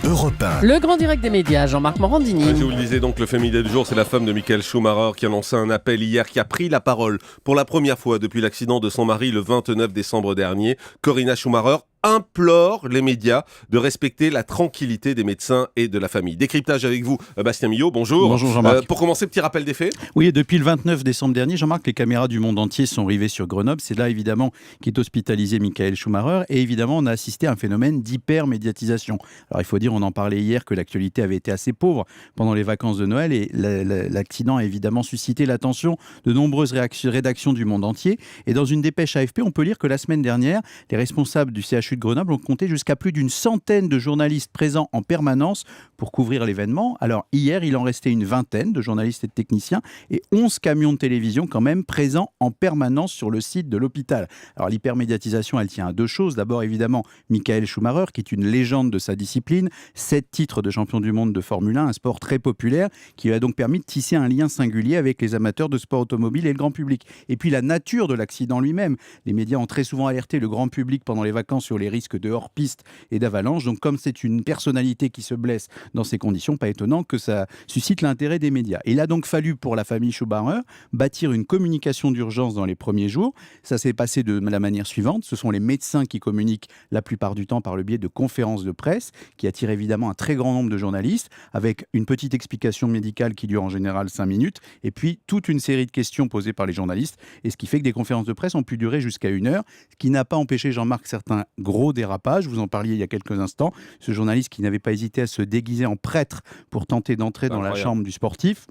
Europe 1. Le grand direct des médias, Jean-Marc Morandini. Je vous le disais donc, le fait midi du jour, c'est la femme de Michael Schumacher qui a lancé un appel hier, qui a pris la parole pour la première fois depuis l'accident de son mari le 29 décembre dernier. Corinna Schumacher implore les médias de respecter la tranquillité des médecins et de la famille. Décryptage avec vous, Bastien Millot, bonjour. Bonjour Jean-Marc. Pour commencer, petit rappel des faits. Oui, depuis le 29 décembre dernier, Jean-Marc, les caméras du monde entier sont rivées sur Grenoble. C'est là évidemment qu'est hospitalisé Michael Schumacher. Et évidemment, on a assisté à un phénomène d'hyper-médiatisation. Alors il faut dire, on en parlait hier, que l'actualité avait été assez pauvre pendant les vacances de Noël. Et l'accident a évidemment suscité l'attention de nombreuses rédactions du monde entier. Et dans une dépêche AFP, on peut lire que la semaine dernière, les responsables du CHU de Grenoble ont compté jusqu'à plus d'une centaine de journalistes présents en permanence pour couvrir l'événement. Alors hier, il en restait une vingtaine de journalistes et de techniciens et 11 camions de télévision quand même présents en permanence sur le site de l'hôpital. Alors l'hypermédiatisation, elle tient à deux choses. D'abord évidemment, Michael Schumacher, qui est une légende de sa discipline, 7 titres de champion du monde de Formule 1, un sport très populaire qui lui a donc permis de tisser un lien singulier avec les amateurs de sport automobile et le grand public. Et puis la nature de l'accident lui-même. Les médias ont très souvent alerté le grand public pendant les vacances sur les risques de hors-piste et d'avalanche. Donc comme c'est une personnalité qui se blesse dans ces conditions, pas étonnant que ça suscite l'intérêt des médias. Et il a donc fallu pour la famille Schumacher bâtir une communication d'urgence dans les premiers jours. Ça s'est passé de la manière suivante. Ce sont les médecins qui communiquent la plupart du temps par le biais de conférences de presse qui attirent évidemment un très grand nombre de journalistes avec une petite explication médicale qui dure en général 5 minutes et puis toute une série de questions posées par les journalistes. Et ce qui fait que des conférences de presse ont pu durer jusqu'à 1 heure, ce qui n'a pas empêché Jean-Marc certains gros dérapages. Vous en parliez il y a quelques instants. Ce journaliste qui n'avait pas hésité à se déguiser en prêtre pour tenter d'entrer dans la chambre du sportif.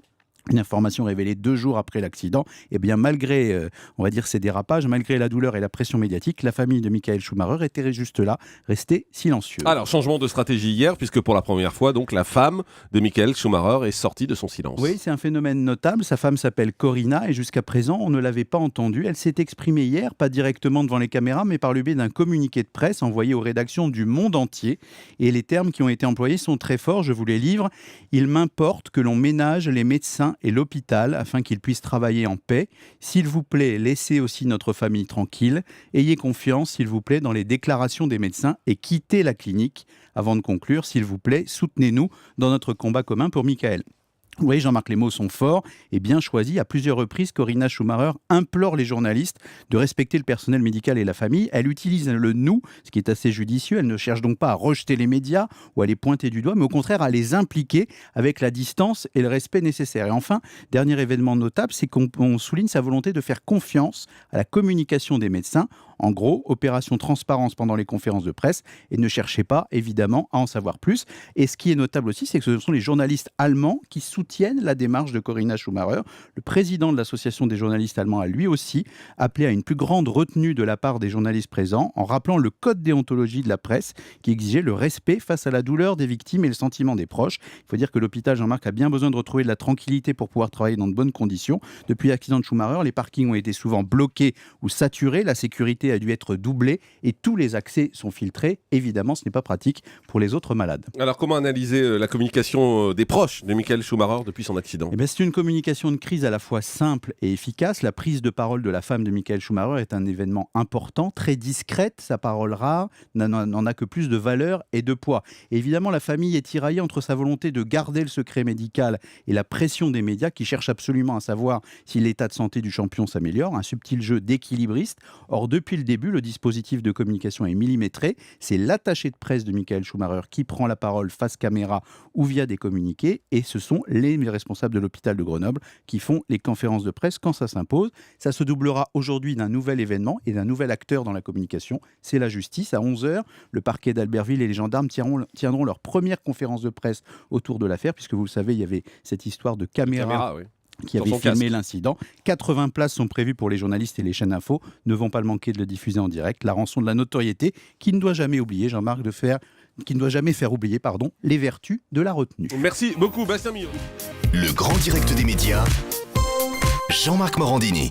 Une information révélée 2 jours après l'accident. Et bien malgré, on va dire, ces dérapages, malgré la douleur et la pression médiatique, la famille de Michael Schumacher était juste là, restée silencieuse. Alors, changement de stratégie hier, puisque pour la première fois, donc, la femme de Michael Schumacher est sortie de son silence. Oui, c'est un phénomène notable. Sa femme s'appelle Corinna et jusqu'à présent, on ne l'avait pas entendue. Elle s'est exprimée hier, pas directement devant les caméras, mais par le biais d'un communiqué de presse envoyé aux rédactions du monde entier. Et les termes qui ont été employés sont très forts, je vous les livre. Il m'importe que l'on ménage les médecins et l'hôpital afin qu'ils puissent travailler en paix. S'il vous plaît, laissez aussi notre famille tranquille. Ayez confiance, s'il vous plaît, dans les déclarations des médecins et quittez la clinique. Avant de conclure, s'il vous plaît, soutenez-nous dans notre combat commun pour Michael. Oui, Jean-Marc, les mots sont forts et bien choisis. À plusieurs reprises, Corinna Schumacher implore les journalistes de respecter le personnel médical et la famille. Elle utilise le « nous », ce qui est assez judicieux. Elle ne cherche donc pas à rejeter les médias ou à les pointer du doigt, mais au contraire à les impliquer avec la distance et le respect nécessaire. Et enfin, dernier événement notable, c'est qu'on souligne sa volonté de faire confiance à la communication des médecins. En gros, opération transparence pendant les conférences de presse et ne cherchez pas, évidemment, à en savoir plus. Et ce qui est notable aussi, c'est que ce sont les journalistes allemands qui soutiennent la démarche de Corinna Schumacher. Le président de l'association des journalistes allemands a lui aussi appelé à une plus grande retenue de la part des journalistes présents en rappelant le code déontologie de la presse qui exigeait le respect face à la douleur des victimes et le sentiment des proches. Il faut dire que l'hôpital Jean-Marc a bien besoin de retrouver de la tranquillité pour pouvoir travailler dans de bonnes conditions. Depuis l'accident de Schumacher, les parkings ont été souvent bloqués ou saturés. La sécurité a dû être doublée et tous les accès sont filtrés. Évidemment, ce n'est pas pratique pour les autres malades. Alors, comment analyser la communication des proches de Michael Schumacher depuis son accident ? C'est une communication de crise à la fois simple et efficace. La prise de parole de la femme de Michael Schumacher est un événement important, très discrète. Sa parole rare n'en a que plus de valeur et de poids. Et évidemment, la famille est tiraillée entre sa volonté de garder le secret médical et la pression des médias qui cherchent absolument à savoir si l'état de santé du champion s'améliore. Un subtil jeu d'équilibriste. Or, depuis le début, le dispositif de communication est millimétré. C'est l'attaché de presse de Michael Schumacher qui prend la parole face caméra ou via des communiqués. Et ce sont les responsables de l'hôpital de Grenoble qui font les conférences de presse quand ça s'impose. Ça se doublera aujourd'hui d'un nouvel événement et d'un nouvel acteur dans la communication. C'est la justice. À 11h, le parquet d'Albertville et les gendarmes tiendront leur première conférence de presse autour de l'affaire, puisque vous le savez, il y avait cette histoire de caméra oui, qui avait filmé l'incident. 80 places sont prévues pour les journalistes et les chaînes info. Ne vont pas le manquer de le diffuser en direct. La rançon de la notoriété qui ne doit jamais oublier, Jean-Marc, qui ne doit jamais faire oublier, les vertus de la retenue. Merci beaucoup, Bastien Millot. Le grand direct des médias, Jean-Marc Morandini.